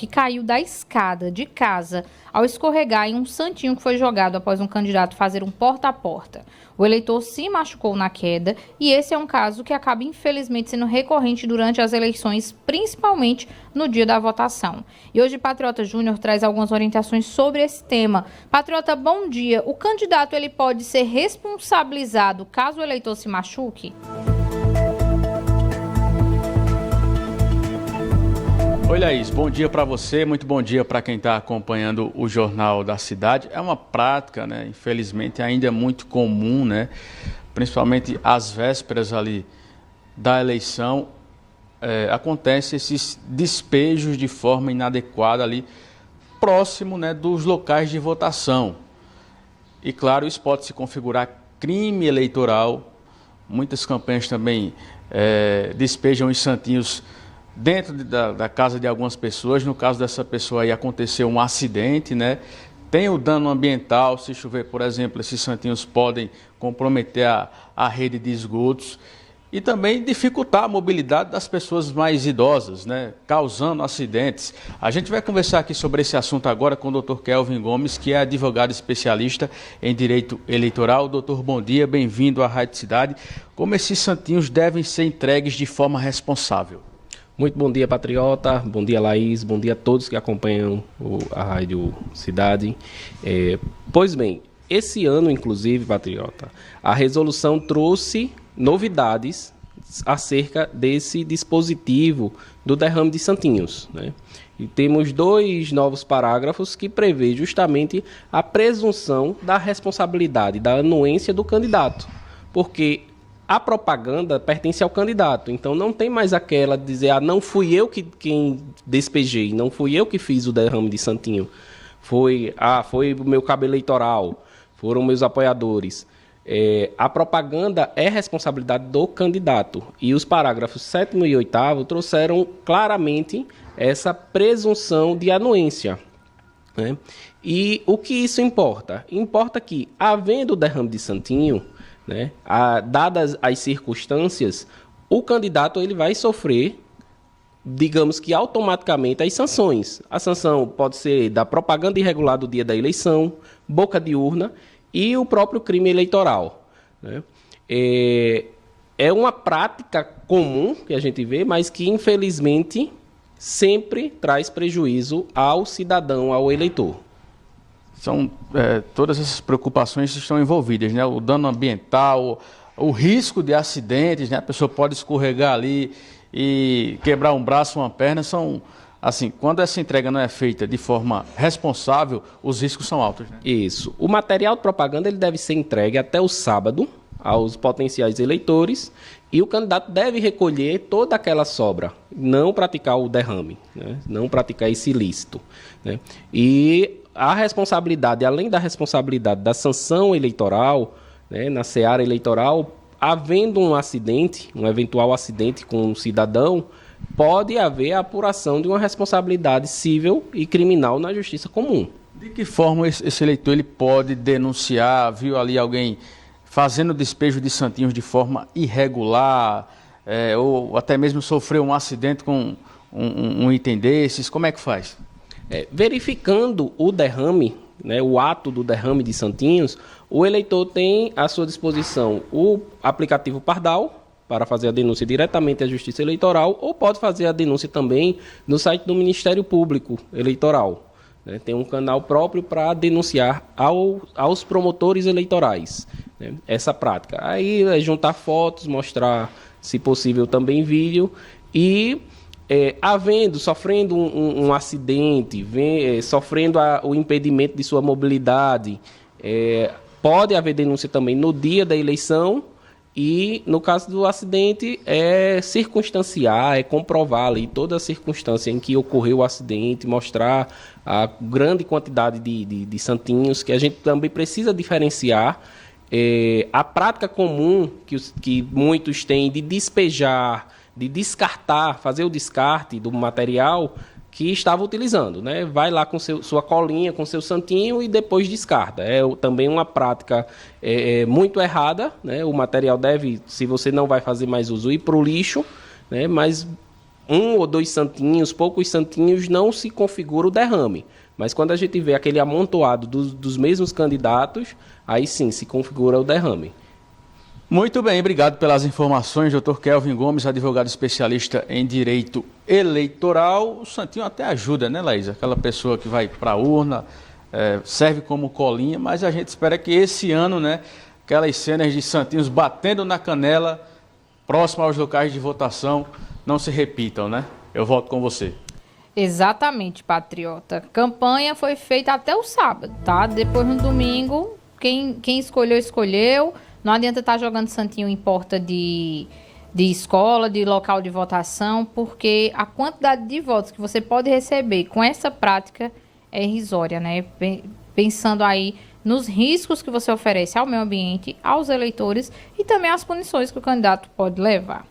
que caiu da escada de casa ao escorregar em um santinho que foi jogado após um candidato fazer um porta a porta. O eleitor se machucou na queda e esse é um caso que acaba infelizmente sendo recorrente durante as eleições, principalmente no dia da votação. E hoje Patriota Júnior traz algumas orientações sobre esse tema. Patriota, bom dia. O candidato ele pode ser responsabilizado caso o eleitor se machuque? Oi, Laís, bom dia para você, muito bom dia para quem está acompanhando o Jornal da Cidade. É uma prática, né, infelizmente ainda é muito comum, né, principalmente às vésperas ali da eleição, acontece esses despejos de forma inadequada ali, próximo, né, dos locais de votação. E claro, isso pode se configurar crime eleitoral. Muitas campanhas também despejam os santinhos dentro da casa de algumas pessoas. No caso dessa pessoa aí aconteceu um acidente, né? Tem o dano ambiental, se chover, por exemplo, esses santinhos podem comprometer a rede de esgotos e também dificultar a mobilidade das pessoas mais idosas, né? Causando acidentes. A gente vai conversar aqui sobre esse assunto agora com o Dr. Kelvin Gomes, que é advogado especialista em direito eleitoral. Doutor, bom dia, bem-vindo à Rádio Cidade. Como esses santinhos devem ser entregues de forma responsável? Muito bom dia, Patriota, bom dia, Laís, bom dia a todos que acompanham a Rádio Cidade. Pois bem, esse ano, inclusive, Patriota, a resolução trouxe novidades acerca desse dispositivo do derrame de santinhos, né? E temos 2 novos parágrafos que prevê justamente a presunção da responsabilidade, da anuência do candidato, porque a propaganda pertence ao candidato, então não tem mais aquela de dizer, não fui eu quem despejei, não fui eu que fiz o derrame de santinho, foi o meu cabo eleitoral, foram meus apoiadores. A propaganda é responsabilidade do candidato e os parágrafos 7º e 8º trouxeram claramente essa presunção de anuência, né? E o que isso importa? Importa que, havendo o derrame de santinho, né, dadas as circunstâncias, o candidato ele vai sofrer, digamos que automaticamente, as sanções. A sanção pode ser da propaganda irregular do dia da eleição, boca de urna e o próprio crime eleitoral, né? É uma prática comum que a gente vê, mas que infelizmente sempre traz prejuízo ao cidadão, ao eleitor. São todas essas preocupações estão envolvidas, né? O dano ambiental, o risco de acidentes, né? A pessoa pode escorregar ali e quebrar um braço, uma perna. São, assim, quando essa entrega não é feita de forma responsável, os riscos são altos, né? Isso. O material de propaganda ele deve ser entregue até o sábado aos potenciais eleitores e o candidato deve recolher toda aquela sobra, não praticar o derrame, né? Não praticar esse ilícito, né? E a responsabilidade, além da responsabilidade da sanção eleitoral, né, na seara eleitoral, havendo um acidente, um eventual acidente com um cidadão, pode haver a apuração de uma responsabilidade civil e criminal na justiça comum. De que forma esse eleitor ele pode denunciar, viu ali alguém fazendo despejo de santinhos de forma irregular, ou até mesmo sofreu um acidente com um item desses? Como é que faz? Verificando o derrame, né, o ato do derrame de santinhos, o eleitor tem à sua disposição o aplicativo Pardal para fazer a denúncia diretamente à Justiça Eleitoral ou pode fazer a denúncia também no site do Ministério Público Eleitoral, né? Tem um canal próprio para denunciar aos promotores eleitorais, né, essa prática. Aí é juntar fotos, mostrar, se possível, também vídeo e sofrendo um acidente, sofrendo o impedimento de sua mobilidade, pode haver denúncia também no dia da eleição e, no caso do acidente, circunstanciar, comprovar ali toda a circunstância em que ocorreu o acidente, mostrar a grande quantidade de santinhos, que a gente também precisa diferenciar a prática comum que muitos têm de despejar, de descartar, fazer o descarte do material que estava utilizando, né? Vai lá com sua colinha, com seu santinho e depois descarta. Também uma prática muito errada, né? O material deve, se você não vai fazer mais uso, ir para o lixo, né? Mas um ou dois santinhos, poucos santinhos, não se configura o derrame. Mas quando a gente vê aquele amontoado dos mesmos candidatos, aí sim se configura o derrame. Muito bem, obrigado pelas informações, Dr. Kelvin Gomes, advogado especialista em direito eleitoral. O santinho até ajuda, né, Laís? Aquela pessoa que vai para a urna, serve como colinha, mas a gente espera que esse ano, né, aquelas cenas de santinhos batendo na canela, próximo aos locais de votação, não se repitam, né? Eu volto com você. Exatamente, patriota. Campanha foi feita até o sábado, tá? Depois no domingo, quem escolheu, escolheu. Não adianta estar jogando santinho em porta de escola, de local de votação, porque a quantidade de votos que você pode receber com essa prática é irrisória, né? Pensando aí nos riscos que você oferece ao meio ambiente, aos eleitores e também as punições que o candidato pode levar.